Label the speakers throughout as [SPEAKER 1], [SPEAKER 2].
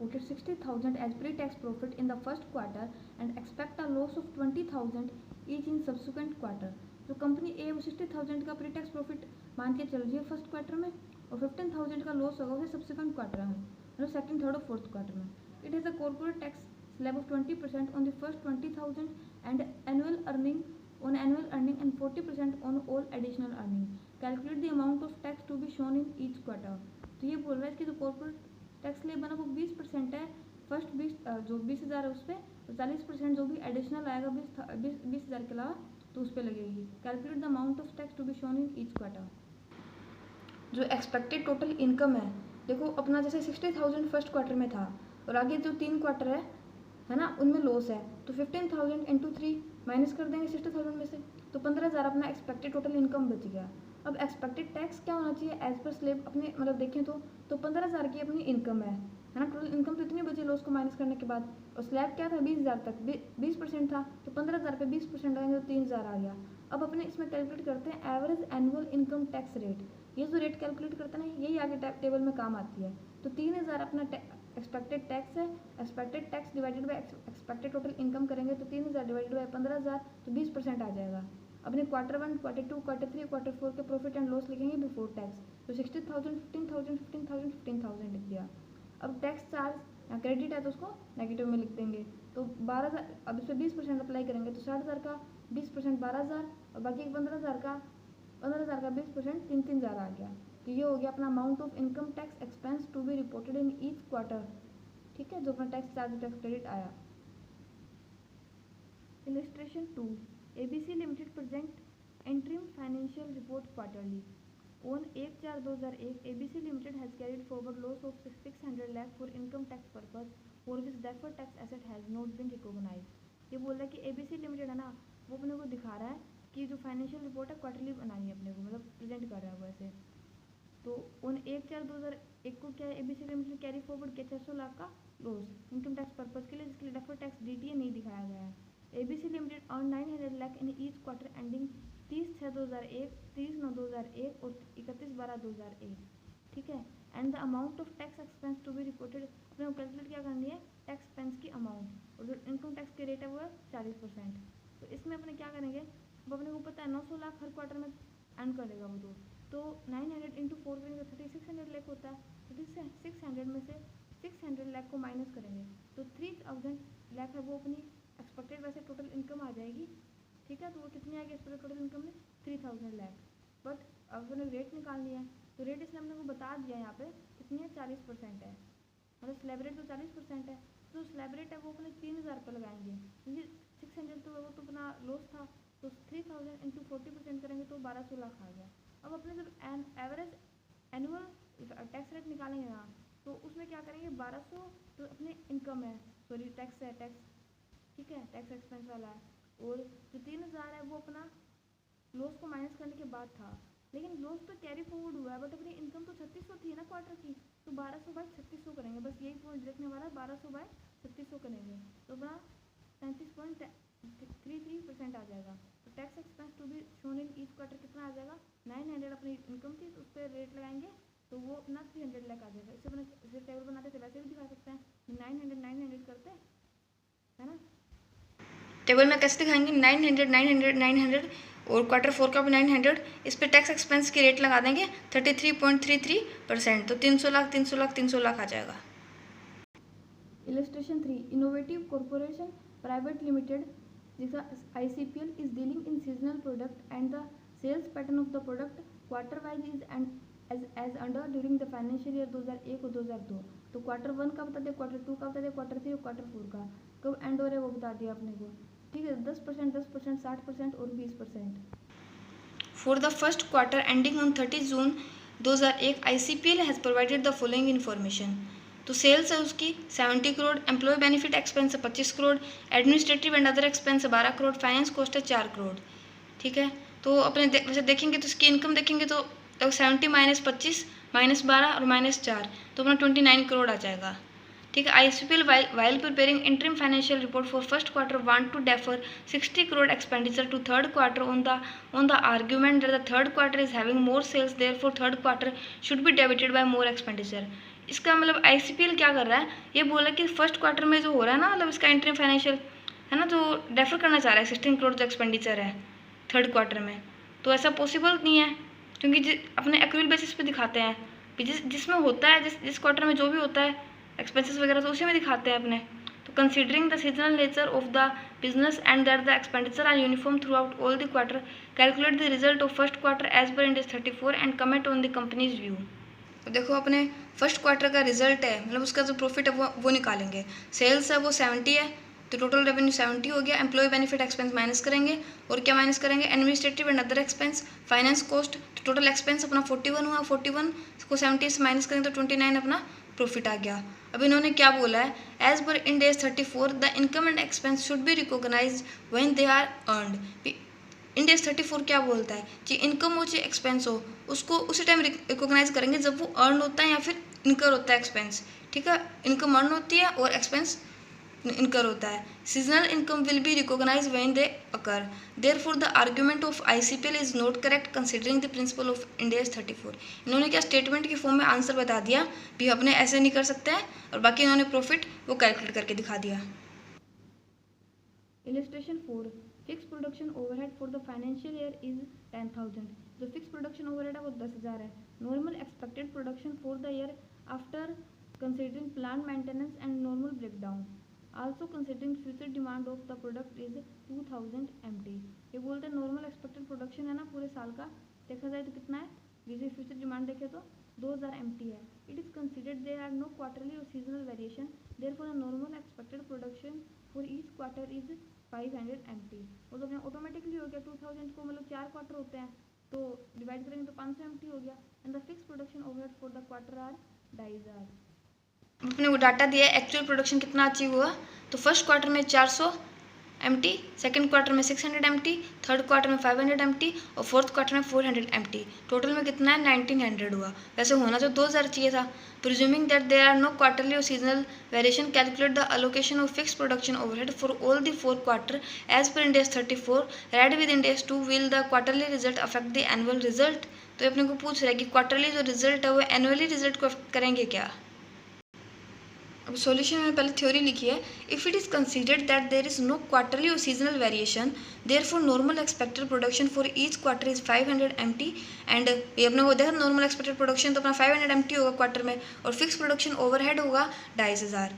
[SPEAKER 1] reported 60,000 as pre-tax profit in the first quarter and expect a loss of 20,000 each in subsequent quarter. जो company ए वो 60,000 का pre tax profit मान के चल रही है फर्स्ट क्वार्टर में और 15,000 का लॉस होगा उसे सब्सिक्वेंट क्वार्टर में, मतलब सेकंड, थर्ड और फोर्थ क्वार्टर में. It has a corporate tax slab of 20% on the first 20,000 and annual earning on annual earning and 40% on all additional earning. Calculate the amount of tax to be shown in each quarter. तो ये बोल रहा है इसकी जो corporate tax slab बना वो 20% है फर्स्ट 20,000 है उस पर, और 40% जो भी एडिशनल आएगा 20,000 के अलावा तो उस पर लगेगी. Calculate the amount of tax to be shown in each quarter. जो एक्सपेक्टेड टोटल इनकम है, देखो अपना जैसे 60,000 फर्स्ट क्वार्टर में था और आगे जो 3 क्वार्टर है ना, उनमें लॉस है, तो 15,000 इंटू 3 माइनस कर देंगे 60,000 में से, तो 15,000 अपना एक्सपेक्टेड टोटल इनकम बच गया. अब एक्सपेक्टेड टैक्स क्या होना चाहिए एज पर स्लेब अपने, मतलब देखें तो 15,000 की अपनी इनकम है ना, टोटल इनकम तो इतनी बची लॉस को माइनस करने के बाद, और स्लैब क्या था 20,000 तक, 20% था, तो 15,000 पे 20% आएंगे तो 3,000 आ गया. अब अपने इसमें कैलकुलेट करते हैं average annual income tax rate. ये जो रेट कैलकुलेट करते हैं ना, यही आगे टेबल में काम आती है. तो 3,000 अपना एक्सपेक्टेड टैक्स है, expected tax divided by expected total income करेंगे तो 3,000 डिवाइडेड बाय 15,000 तो 20% आ जाएगा. अपने क्वार्टर 1, क्वार्टर 2, क्वार्टर 3, क्वार्टर 4 के प्रॉफिट एंड लॉस लिखेंगे बिफोर टैक्स. तो 60,000, 15,000, 15,000, 15,000 लिख दिया. अब टैक्स चार्ज क्रेडिट है तो उसको नेगेटिव में लिख देंगे. तो 12,000, अब इस पर 20% अप्लाई करेंगे तो 60,000 का 20% 12,000 और बाकी 15,000 का 20% 3,000 आ गया. तो ये हो गया अपना amount of income tax expense to be reported in each quarter. ठीक है, जो अपना टैक्स चार्ज टैक्स क्रेडिट आया. Illustration 2. ABC limited present interim financial report quarterly. On 1/4/2001, ABC Limited has carried forward loss of 600 lakh for income tax purpose for which deferred tax asset has not been recognized. ये बोल रहा है कि ABC Limited है ना, वो अपने को दिखा रहा है कि जो फाइनेंशियल रिपोर्ट है क्वार्टरली बनानी है अपने को, मतलब प्रेजेंट कर रहा है वो ऐसे. तो ऑन 1/4/2001 को क्या है ABC Limited कैरी फॉरवर्ड किया 600 लाख का लॉस इनकम टैक्स पर्पज के लिए, जिसके लिए डेफर्ड टैक्स DTA नहीं दिखाया गया है. ABC Limited earn 900 lakh in each quarter ending 30/6/2001, 30/9/2001 और 31/12/2001. ठीक है. And the amount of tax expense to be reported, अपने को कैलकुलेट क्या करनी है टैक्स एक्सपेंस की अमाउंट, और जो इनकम टैक्स के रेट है वो है 40%. तो इसमें अपने क्या करेंगे, अब अपने को पता है 900 लाख हर क्वार्टर में अर्न करेगा वो, तो 900 इंटू 4 करेंगे तो 3600 लाख होता है. 3600 में से 600 लाख को माइनस करेंगे तो 3,000 लाख है वो अपनी एक्सपेक्टेड वैसे टोटल इनकम आ जाएगी. ठीक है, तो वो कितनी आएगी एक्सपेक्टेड टोटल इनकम में 3,000 लाख. बट अब अपने रेट निकालनी है तो रेट इसने हमने को बता दिया यहाँ पे कितनी है 40% है, मतलब स्लैब रेट तो 40% है. तो स्लैब रेट है वो अपने 3,000 पर लगाएंगे क्योंकि 600 तो वो तो अपना लॉस था, तो 3,000 इंटू 40% करेंगे तो 1,200 लाख आ गया. अब अपने जब एवरेज एनुअल टैक्स रेट निकालेंगे ना, तो उसमें क्या करेंगे 1,200 तो अपने इनकम है, सॉरी टैक्स है, टैक्स ठीक है, टैक्स एक्सपेंस वाला है, और जो 3,000 है वो अपना लॉस को माइनस करने के बाद था. लेकिन लॉस तो कैरी फॉरवर्ड हुआ है बट अपनी इनकम तो 3600 थी ना क्वार्टर की, तो 1200 बाई 3600 करेंगे, बस यही पॉइंट देखने वाला है. 1200 बाई 3600 करेंगे तो अपना 37.33% आ जाएगा. तो tax expense to be shown in each quarter कितना आ जाएगा 900 अपनी इनकम थी तो उस पर रेट लगाएंगे तो वो अपना 300 लाख आ जाएगा. इससे अपने जैसे टेबल बनाते थे वैसे भी दिखा सकते हैं 900 करते है ना. टेबल में कैसे दिखाएंगे 900 900 900 और क्वार्टर 4 का भी 900, इस पर टैक्स एक्सपेंस की रेट लगा देंगे 33.33%, तो 300 लाख 300 लाख 300 लाख आ जाएगा. Illustration 3. Innovative corporation private limited जिसका ICPL is dealing in seasonal product and the sales pattern of the product quarter wise is as under during the financial year 2001 और 2002. तो क्वार्टर 1 का बता दिया, क्वार्टर 2 का बता दिया, क्वार्टर 3 और क्वार्टर 4 का कब एंड हो रहा है वो बता दिया अपने को. ठीक है, 10%, 10%, 60% और 20%. For the first quarter ending on 30 June 2001 ICPL has provided the following information. तो सेल्स है उसकी 70 करोड़, एम्प्लॉय बेनिफिट एक्सपेंस है 25 crore, administrative and other expense है 12 करोड़, फाइनेंस कॉस्ट है 4 करोड़. ठीक है, तो अपने वैसे देखेंगे तो इसकी इनकम देखेंगे तो 70 माइनस 25 माइनस 12 और माइनस 4 तो अपना 29 करोड़ आ जाएगा. ठीक है. ICPL while preparing interim financial report for first quarter want to defer 60 crore expenditure to third quarter on the argument that the third quarter is having more sales, therefore third quarter should be debited by more expenditure. इसका मतलब ICPL क्या कर रहा है, ये बोला कि first quarter में जो हो रहा है ना, मतलब इसका इंटरिम फाइनेंशियल है ना, जो डेफर करना चाह रहा है 16 करोड़ जो एक्सपेंडिचर है थर्ड क्वार्टर में, तो ऐसा पॉसिबल नहीं है, क्योंकि अपने एक्रूअल बेसिस पे दिखाते हैं कि जिसमें होता है, जिस क्वार्टर में जो भी होता है एक्सपेंसेस वगैरह, तो उसी में दिखाते हैं अपने। तो considering the seasonal nature of the business and that the expenditure are uniform throughout all the quarter, calculate the result of first quarter as per Ind 34 and comment on the company's view. तो देखो अपने first quarter का result है, मतलब उसका जो profit है वो निकालेंगे। सेल्स है वो 70 है, तो टोटल रेवेन्यू 70 हो गया। एम्प्लॉय बेनिफिट एक्सपेंस माइनस करेंगे, और क्या माइनस करेंगे, administrative and other expense, finance cost, तो टोटल एक्सपेंस अपना 41 हुआ। 41 को 70 से माइनस करेंगे तो 29 अपना प्रॉफिट आ गया। अब इन्होंने क्या बोला है, as per Ind AS 34 the income and expense should be recognise when they are earned. Ind AS 34 क्या बोलता है कि इनकम हो चाहे एक्सपेंस हो, उसको उसी टाइम रिकॉग्नाइज करेंगे जब वो अर्न होता है या फिर इनकर होता है एक्सपेंस। ठीक है, इनकम अर्न होती है और एक्सपेंस इनकर होता है। Seasonal income will be recognise when they occur, therefore the argument of ICPL is not correct considering the principle of Ind AS 34। इन्होंने क्या स्टेटमेंट की फॉर्म में आंसर बता दिया भी अपने ऐसे नहीं कर सकते हैं, और बाकी इन्होंने प्रॉफिट वो कैलकुलेट करके दिखा दिया। Illustration 4, fix production overhead for the financial year is 10,000। जो फिक्स प्रोडक्शन ओवरहेड है वो 10,000 है। Normal expected production for the year after considering plan maintenance and normal breakdown, also considering future demand of the product is 2000 MT। ये बोलते हैं normal expected production है ना पूरे साल का, देखा जाए तो कितना है, जैसे फ्यूचर डिमांड देखे तो 2000 MT है। It is considered there are no quarterly और seasonal variation, therefore the normal expected production for each quarter is 500 MT। वो तो ऑटोमेटिकली हो गया, 2000 को मतलब 4 क्वार्टर होते हैं तो डिवाइड करेंगे तो 500 MT हो गया। And the fix production overhead for the quarter are 2,500। अपने को डाटा दिया है एक्चुअल प्रोडक्शन कितना अचीव हुआ, तो फर्स्ट क्वार्टर में 400 MT, सेकेंड क्वार्टर में 600 MT, थर्ड क्वार्टर में 500 MT और फोर्थ क्वार्टर में 400 MT। टोटल में कितना है 1900 हुआ। वैसे होना तो 2000 चाहिए था। Presuming that there are no quarterly और seasonal variation, calculate the allocation of fix production overhead for all the 4 quarter as per Ind AS 34, read with Ind AS 2 will the quarterly result affect the annual result. तो अपने को पूछ रहा है कि quarterly जो result है वो एनुअली रिजल्ट को अफेक्ट करेंगे क्या। अब सॉल्यूशन में पहले थ्योरी लिखी है। If it is considered that there is no quarterly और seasonal variation, therefore normal expected production for each quarter is 500 MT and ये अपने को देखा नॉर्मल एक्सपेक्टेड प्रोडक्शन तो अपना 500 MT होगा क्वार्टर में, और फिक्स प्रोडक्शन ओवरहेड होगा 2,500।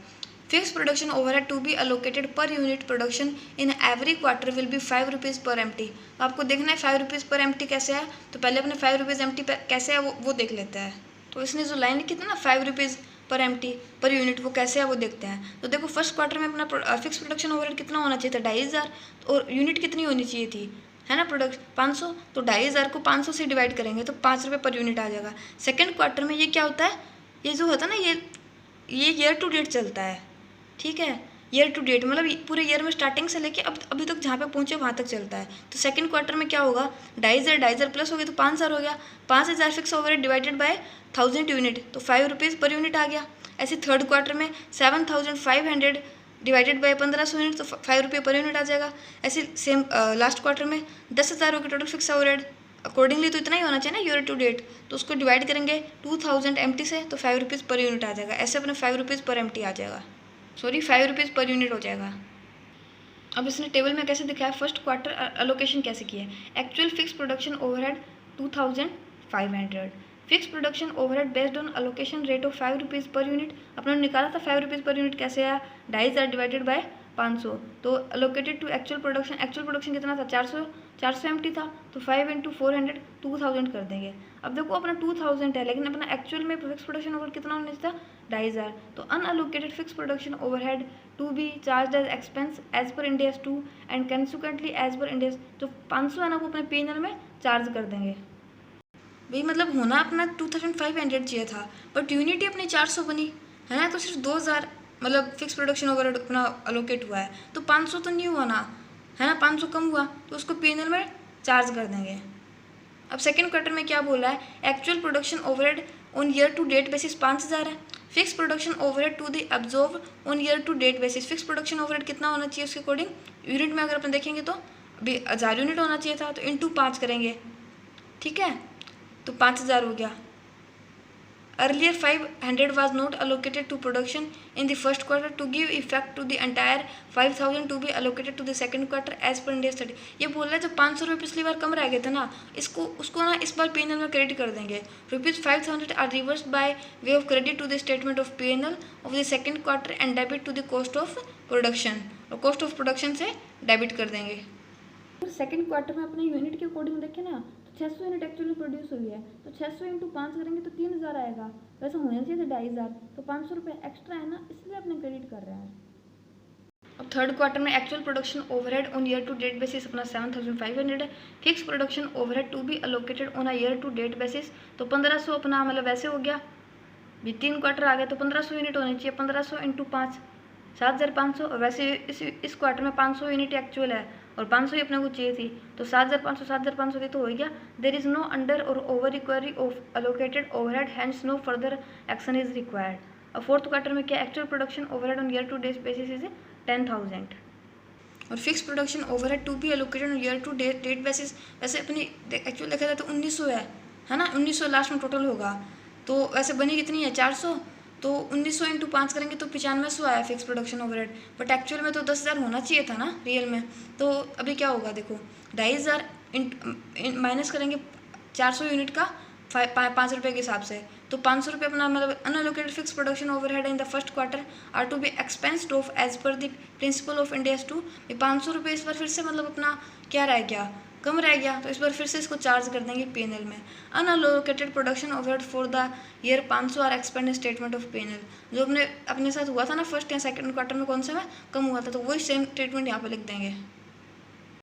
[SPEAKER 1] Fix production overhead to be allocated per unit production in every quarter will be 5 rupees per MT। तो आपको देखना है 5 रुपीज़ पर MT कैसे है, तो पहले अपने 5 रुपीज़ MT कैसे है वो देख लेते हैं। तो इसने जो लाइन लिखी थी ना 5 rupees per MT per unit, वो कैसे है वो देखते हैं। तो देखो फर्स्ट क्वार्टर में अपना फिक्स प्रोडक्शन ओवरहेड कितना होना चाहिए था 2,500, और यूनिट कितनी होनी चाहिए थी, है ना, प्रोडक्ट 500, तो 2,500 को 500 से डिवाइड करेंगे तो 5 रुपये पर यूनिट आ जाएगा। सेकेंड क्वार्टर में ये क्या होता है, ये जो होता है ना ये ईयर टू डेट चलता है। ठीक है, ईयर टू डेट मतलब पूरे ईयर में स्टार्टिंग से लेके अब अभी तक जहाँ पे पहुँचे वहाँ तक चलता है। तो सेकंड क्वार्टर में क्या होगा, 2,500 प्लस हो गया तो 5,000 हो गया। 5,000 fix overhead divided by 1000 unit, तो 5 रुपीज़ पर यूनिट आ गया। ऐसे थर्ड क्वार्टर में 7,500 डिवाइडेड बाय 1,500 यूनिट, तो 5 रुपये पर यूनिट आ जाएगा। ऐसे सेम लास्ट क्वार्टर में 10,000 हो गया टोटल फिक्स ओवरहेड, अकॉर्डिंगली तो इतना ही होना चाहिए ना ईयर टू डेट, तो उसको डिवाइड करेंगे 2000 MT से, तो 5 रुपीज़ पर यूनिट आ जाएगा। ऐसे अपने 5 रुपीज़ पर MT आ जाएगा, सॉरी 5 रुपीज़ पर यूनिट हो जाएगा। अब इसने टेबल में कैसे दिखाया, फर्स्ट क्वार्टर अलोकेशन कैसे किया है। Actual fix production overhead 2,500, fix production overhead based on allocation rate of 5 rupees per unit. अपने निकाला था 5 रुपीज़ पर यूनिट कैसे आया, 2,500 डिवाइडेड बाय 500, तो अलोकेटेड टू एक्चुअल प्रोडक्शन कितना था 400 MT था, तो 5 × 400 2000 कर देंगे। अब देखो अपना 2000 है, लेकिन अपना एक्चुअल में फिक्स प्रोडक्शन ओवरहेड कितना होना चाहिए था 2,500, तो unallocated fix production overhead to be charge as expense as per Ind AS 2 and consequently as per Ind AS, जो 500 है ना वो अपने P&L में चार्ज कर देंगे। भाई मतलब होना अपना 2,500 चाहिए था, बट यूनिट ही अपनी 400 बनी है ना, तो सिर्फ 2,000 मतलब फिक्स प्रोडक्शन ओवरहेड अपना अलोकेट हुआ है, तो 500 तो नहीं हुआ ना, है ना, 500 कम हुआ, तो उसको P&L में चार्ज कर देंगे। अब सेकेंड क्वार्टर में क्या बोला है, actual production overhead on year to date basis 5,000 है। Fix production overhead to the absorb on year to date basis, fix production overhead कितना होना चाहिए उसके अकॉर्डिंग, यूनिट में अगर अपन देखेंगे तो अभी 1000 यूनिट होना चाहिए था, तो इंटू 5 करेंगे, ठीक है, तो 5,000 हो गया। Earlier 500 was not allocated to production in the first quarter to give effect to the entire 5000 to be allocated to the second quarter as per India study। ये बोल रहा है जो 500 रुपये पिछली बार कम रह गए थे ना, उसको ना इस बार P&L में क्रेडिट कर देंगे। ₹5,000 are reverse by way of credit to the statement of P&L of the second quarter and debit to the cost of production, और कॉस्ट ऑफ प्रोडक्शन से डेबिट कर देंगे। सेकेंड क्वार्टर में अपने यूनिट के अकॉर्डिंग देखें ना, 600 यूनिट एक्चुअली प्रोड्यूस हुई है, तो 600 इंटू 5 करेंगे तो 3000 आएगा। वैसे होने चाहिए थे 2500, तो 500 रुपये एक्स्ट्रा है ना, इसलिए अपने क्रेडिट कर रहे हैं। अब थर्ड क्वार्टर में actual production overhead on year to date basis अपना 7500 है। Fix production overhead to be allocated on a year to date basis, तो 1500 अपना मतलब वैसे हो गया। भी 3 क्वार्टर आ गया तो 1500 यूनिट होनी चाहिए। 1500 इंटू 5 7500, और वैसे इस क्वार्टर में 500 यूनिट एक्चुअल है और 500 ही अपने को चाहिए थी, तो 7500 की तो हो गया। देर इज नो अंडर और over recovery of allocated overhead, hence no further action is required. और फोर्थ क्वार्टर में क्या actual production overhead on year to date basis is 10,000 और fix production overhead to be allocated on year to date basis. वैसे अपनी actual देखा जाए तो 1900 है ना, 1900 लास्ट में टोटल होगा, तो वैसे बनी कितनी है 400, तो 1900 इंटू 5 करेंगे तो 9500 आया fix production overhead, but actual में तो 10,000 होना चाहिए था ना रियल में। तो अभी क्या होगा देखो, 2500 माइनस करेंगे 400 यूनिट का 5 रुपये के हिसाब से, तो 500 रुपये अपना मतलब unallocated fix production overhead in the first quarter are to be expensed off as per the principle of India's 2। 500 रुपये इस बार फिर से मतलब अपना क्या रह गया, कम रह गया, तो इस बार फिर से इसको चार्ज कर देंगे P&L में। Unallocated production overhead for the year 500 are expend statement of P&L। जो अपने साथ हुआ था ना फर्स्ट या सेकंड क्वार्टर में, कौन सा में कम हुआ था, तो वही सेम स्टेटमेंट यहाँ पे लिख देंगे।